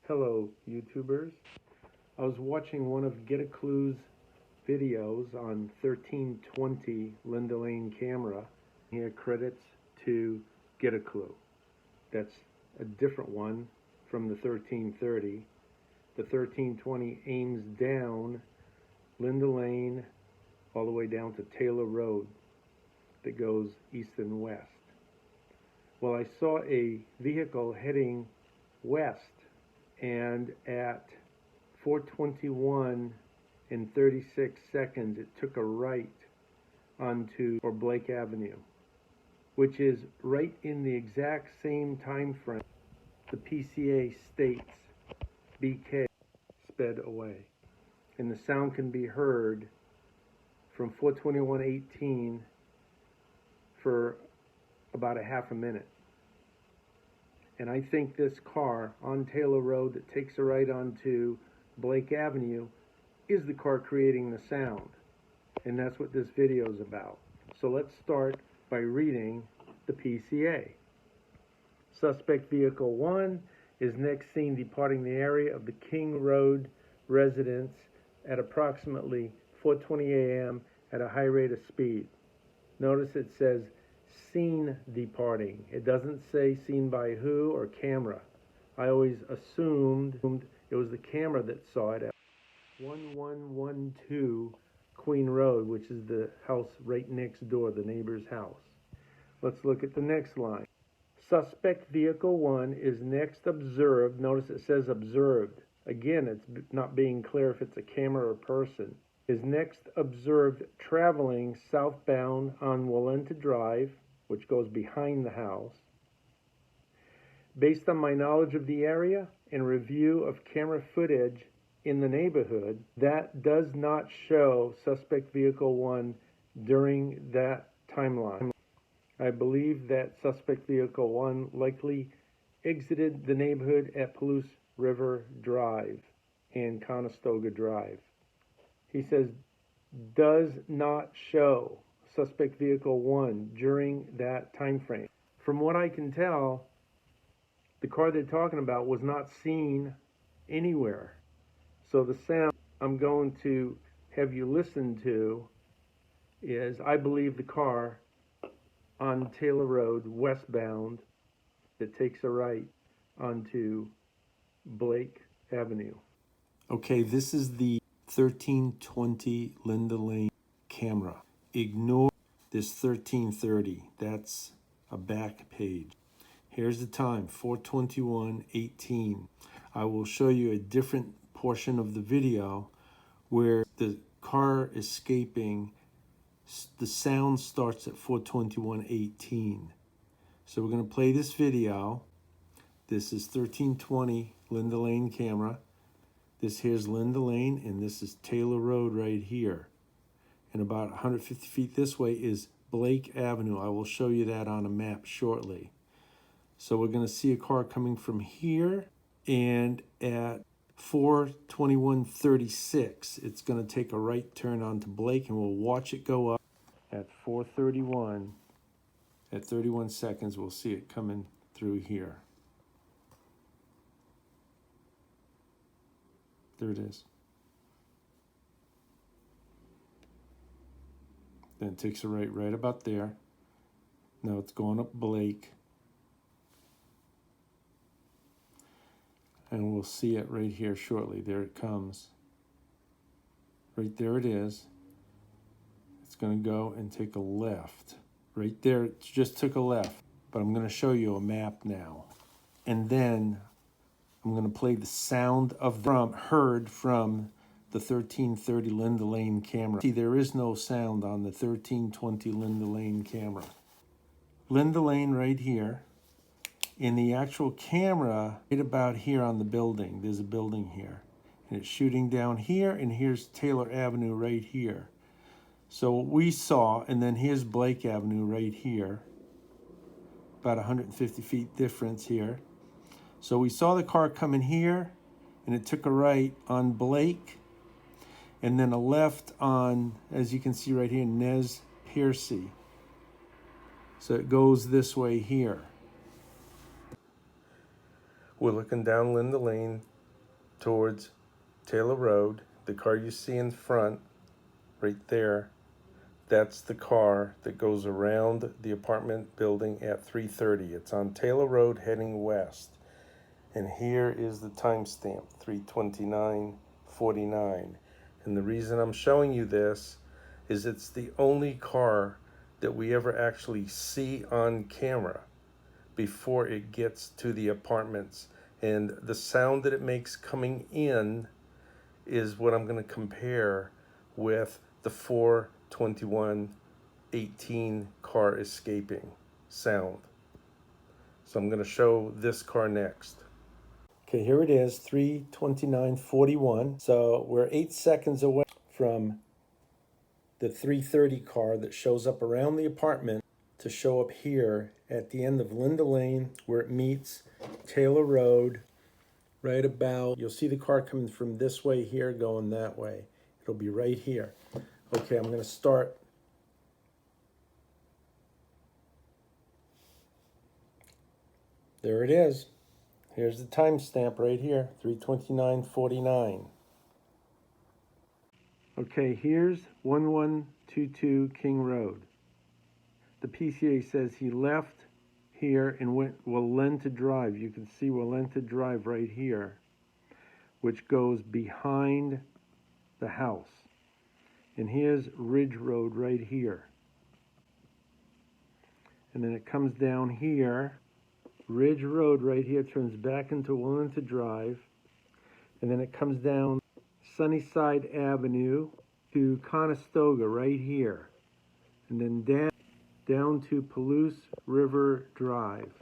Hello, YouTubers. I was watching one of Get a Clue's videos on 1320 Linda Lane camera. Here, credits to Get a Clue. That's a different one from the 1330. The 1320 aims down Linda Lane all the way down to Taylor Road that goes east and west. Well, I saw a vehicle heading west, and at 4:21 and 36 seconds it took a right onto Blake Avenue, which is right in the exact same time frame the PCA states BK sped away. And the sound can be heard from 4:21:18 for about a half a minute. And I think this car on Taylor Road that takes a right onto Blake Avenue is the car creating the sound. And that's what this video is about. So let's start by reading the PCA. Suspect vehicle 1 is next seen departing the area of the King Road residence at approximately 4:20 a.m. at a high rate of speed. Notice it says seen departing. It doesn't say seen by who or camera. I always assumed it was the camera that saw it at 1112 Queen Road, which is the house right next door, the neighbor's house. Let's look at the next line. Suspect vehicle 1 is next observed. Notice it says observed. Again, it's not being clear if it's a camera or person. Is next observed traveling southbound on Walenta Drive, which goes behind the house. Based on my knowledge of the area and review of camera footage in the neighborhood, that does not show suspect vehicle 1 during that timeline. I believe that suspect vehicle 1 likely exited the neighborhood at Palouse River Drive and Conestoga Drive. He says, does not show suspect vehicle 1 during that time frame. From what I can tell, the car they're talking about was not seen anywhere. So the sound I'm going to have you listen to is, I believe, the car on Taylor Road westbound that takes a right onto Blake Avenue. Okay, this is the 1320 Linda Lane camera. Ignore this 1330. That's a back page. Here's the time, 4:21:18. I will show you a different portion of the video where the car escaping, the sound starts at 4:21:18. So we're going to play this video. This is 1320 Linda Lane camera. This here's Linda Lane, and this is Taylor Road right here. And about 150 feet this way is Blake Avenue. I will show you that on a map shortly. So we're going to see a car coming from here, and at 4:21:36, it's going to take a right turn onto Blake, and we'll watch it go up at 4:31. At 31 seconds, we'll see it coming through here. There it is. Then it takes a right about there. Now it's going up Blake. And we'll see it right here shortly. There it comes. Right there it is. It's going to go and take a left. Right there, it just took a left. But I'm going to show you a map now. And then I'm going to play the sound of heard from the 1330 Linda Lane camera. See, there is no sound on the 1320 Linda Lane camera. Linda Lane right here. In the actual camera, right about here on the building, there's a building here. And it's shooting down here, and here's Taylor Avenue right here. So what we saw, and then here's Blake Avenue right here. About 150 feet difference here. So we saw the car coming here, and it took a right on Blake, and then a left on, as you can see right here, Nez Piercy. So it goes this way here. We're looking down Linda Lane. towards Taylor Road. The car you see in front, right there, that's the car that goes around the apartment building at 3:30. It's on Taylor Road heading west. And here is the timestamp, 3:29:49. And the reason I'm showing you this is it's the only car that we ever actually see on camera before it gets to the apartments. And the sound that it makes coming in is what I'm going to compare with the 4:21:18 car escaping sound. So I'm going to show this car next. Okay, here it is, 3:29:41. So we're 8 seconds away from the 3:30 car that shows up around the apartment to show up here at the end of Linda Lane where it meets Taylor Road. Right about, you'll see the car coming from this way here, going that way. It'll be right here. Okay, I'm going to start. There it is. Here's the timestamp right here, 3:29:49. Okay, here's 1122 King Road. The PCA says he left here and went Walenta Drive. You can see Walenta Drive right here, which goes behind the house. And here's Ridge Road right here. And then it comes down here. Ridge Road right here turns back into Walenta Drive. And then it comes down Sunnyside Avenue to Conestoga right here. And then down to Palouse River Drive.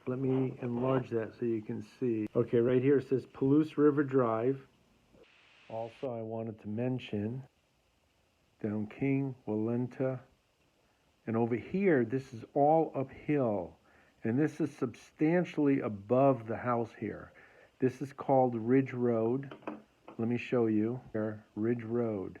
Let me enlarge that so you can see. Okay, right here it says Palouse River Drive. Also, I wanted to mention down King, Walenta, and over here, this is all uphill. And this is substantially above the house here. This is called Ridge Road. Let me show you here, Ridge Road.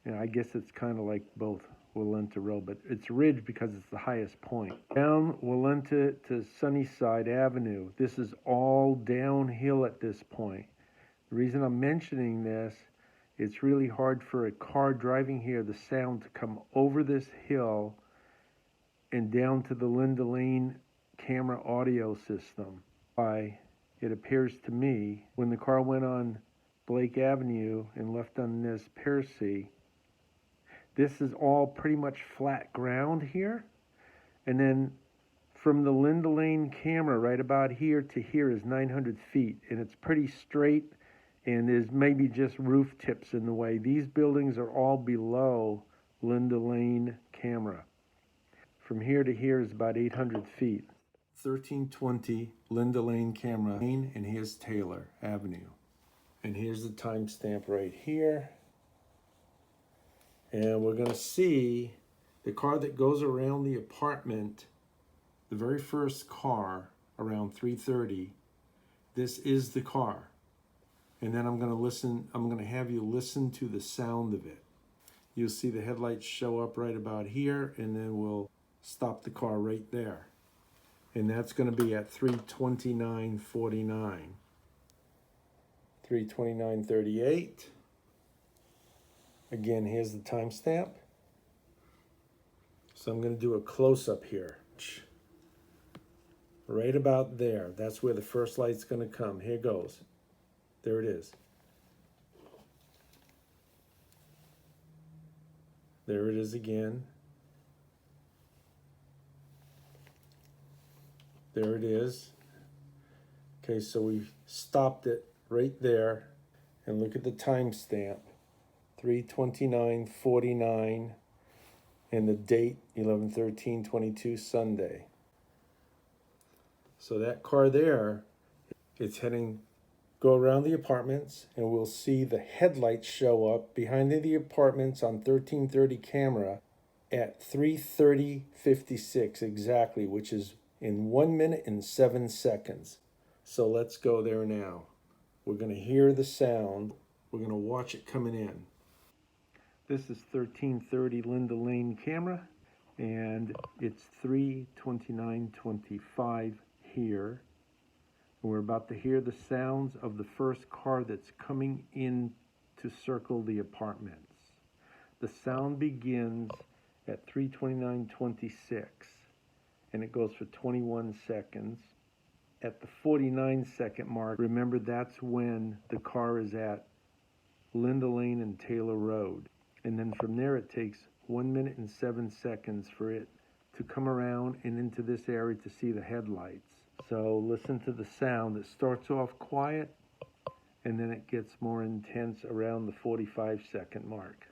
And I guess it's kind of like both Walenta Road, but it's Ridge because it's the highest point. Down Walenta to Sunnyside Avenue. This is all downhill at this point. The reason I'm mentioning this, it's really hard for a car driving here, the sound to come over this hill and down to the Linda Lane camera audio system. It appears to me, when the car went on Blake Avenue and left on this Piercy, this is all pretty much flat ground here. And then from the Linda Lane camera right about here to here is 900 feet. And it's pretty straight, and there's maybe just roof tips in the way. These buildings are all below Linda Lane camera. From here to here is about 800 feet. 1320 Linda Lane camera, and here's Taylor Avenue. And here's the timestamp right here. And we're going to see the car that goes around the apartment, the very first car around 3:30. This is the car. And then I'm going to have you listen to the sound of it. You'll see the headlights show up right about here, and then we'll stop the car right there. And that's going to be at 3:29:49. 3:29:38. Again, here's the timestamp. So I'm going to do a close-up here. Right about there. That's where the first light's going to come. Here goes. There it is. There it is again. There it is. Okay, so we stopped it right there. And look at the timestamp. 3:29:49. And the date, 11/13/22, Sunday. So that car there, it's go around the apartments, and we'll see the headlights show up behind the apartments on 1330 camera at 3:30:56 exactly, which is in 1 minute and 7 seconds. So let's go there now. We're going to hear the sound. We're going to watch it coming in. This is 1330 Linda Lane camera, and it's 3:29:25 here. We're about to hear the sounds of the first car that's coming in to circle the apartments. The sound begins at 3:29:26 and it goes for 21 seconds. At the 49-second mark, remember that's when the car is at Linda Lane and Taylor Road. And then from there it takes 1 minute and 7 seconds for it to come around and into this area to see the headlights. So listen to the sound. It starts off quiet and then it gets more intense around the 45-second mark.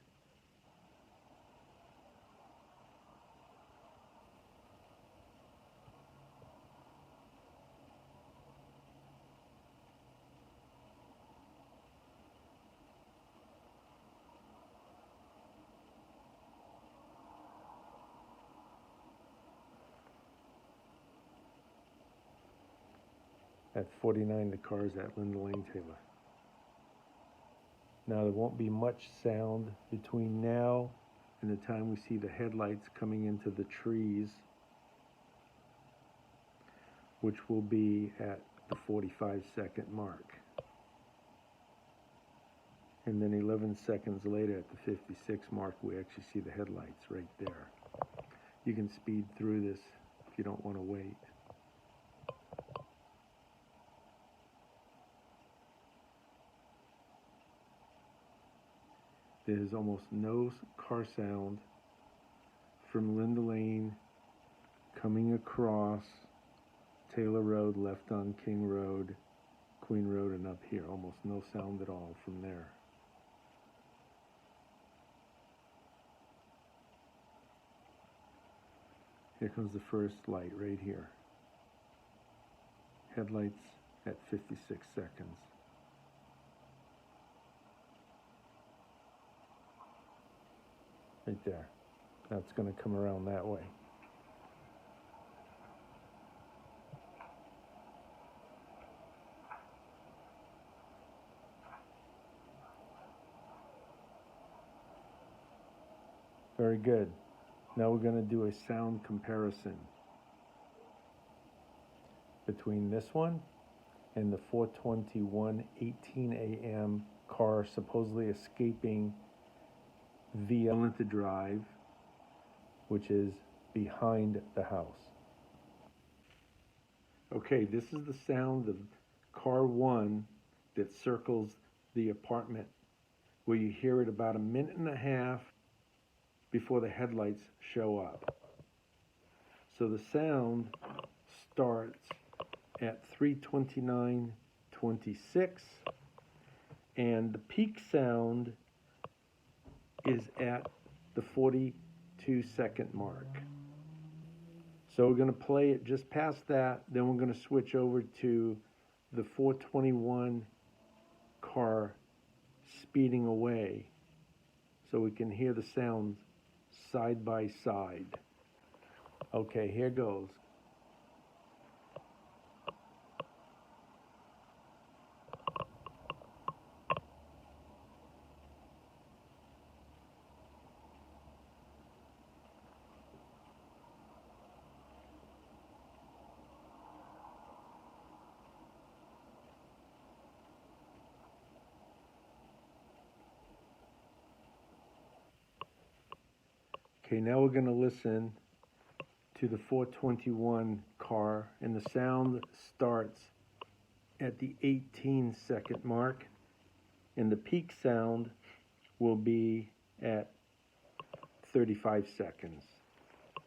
At 49, the car is at Linda Lane Taylor. Now there won't be much sound between now and the time we see the headlights coming into the trees, which will be at the 45-second mark. And then 11 seconds later at the 56 mark, we actually see the headlights right there. You can speed through this if you don't want to wait. There's almost no car sound from Linda Lane coming across Taylor Road, left on King Road, Queen Road, and up here. Almost no sound at all from there. Here comes the first light right here. Headlights at 56 seconds. Right there. That's going to come around that way. Very good. Now we're going to do a sound comparison between this one and the 4:21:18 a.m. car supposedly escaping via Walenta Drive, which is behind the house. Okay, this is the sound of car 1 that circles the apartment, where you hear it about a minute and a half before the headlights show up. So the sound starts at 3:29:26 and the peak sound is at the 42-second mark. So we're going to play it just past that, then we're going to switch over to the 4:21 car speeding away so we can hear the sounds side by side. Okay, here goes. Okay, now we're going to listen to the 4:21 car, and the sound starts at the 18-second mark, and the peak sound will be at 35 seconds.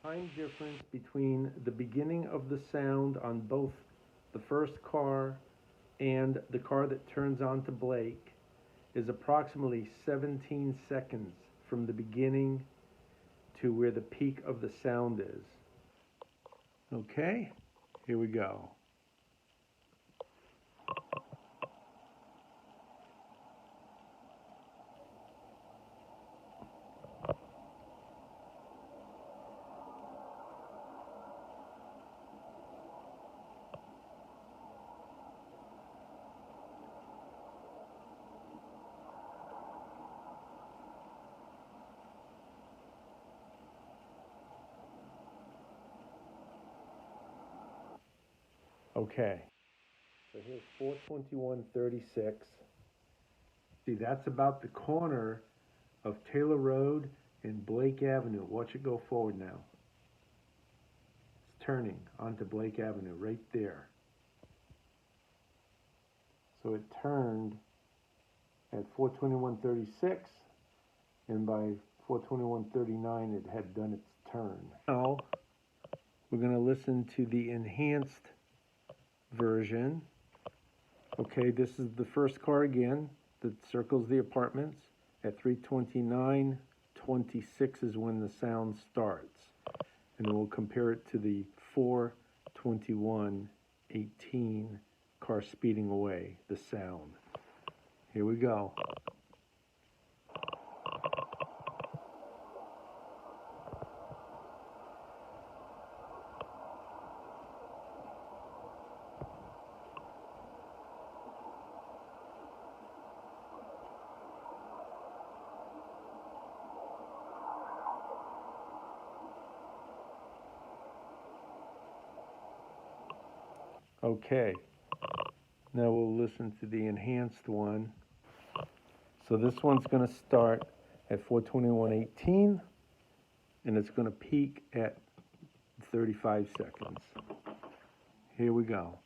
Time difference between the beginning of the sound on both the first car and the car that turns onto Blake is approximately 17 seconds from the beginning to where the peak of the sound is. Okay, here we go. Okay. So here's 42136. See, that's about the corner of Taylor Road and Blake Avenue. Watch it go forward now. It's turning onto Blake Avenue right there. So it turned at 42136, and by 42139 it had done its turn. Now we're going to listen to the enhanced version. Okay, this is the first car again that circles the apartments. At 329:26 is when the sound starts. And then we'll compare it to the 421:18 car speeding away, the sound. Here we go. Okay, now we'll listen to the enhanced one. So this one's going to start at 421:18, and it's going to peak at 35 seconds. Here we go.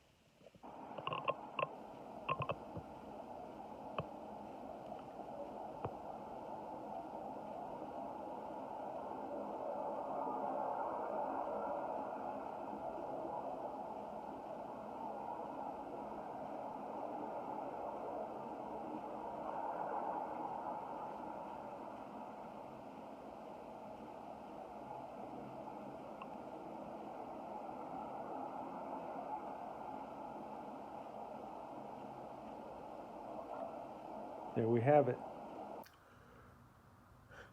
There we have it.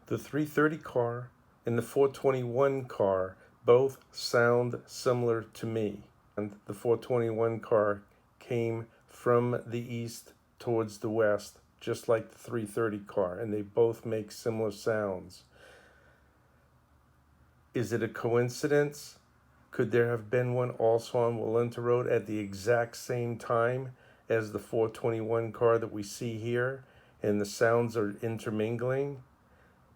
The 330 car and the 421 car both sound similar to me. And the 421 car came from the east towards the west, just like the 330 car, and they both make similar sounds. Is it a coincidence? Could there have been one also on Walenta Road at the exact same time as the 421 car that we see here, and the sounds are intermingling?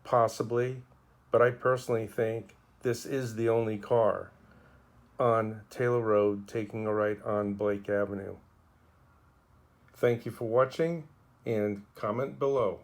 Possibly, but I personally think this is the only car on Taylor Road taking a right on Blake Avenue. Thank you for watching, and comment below.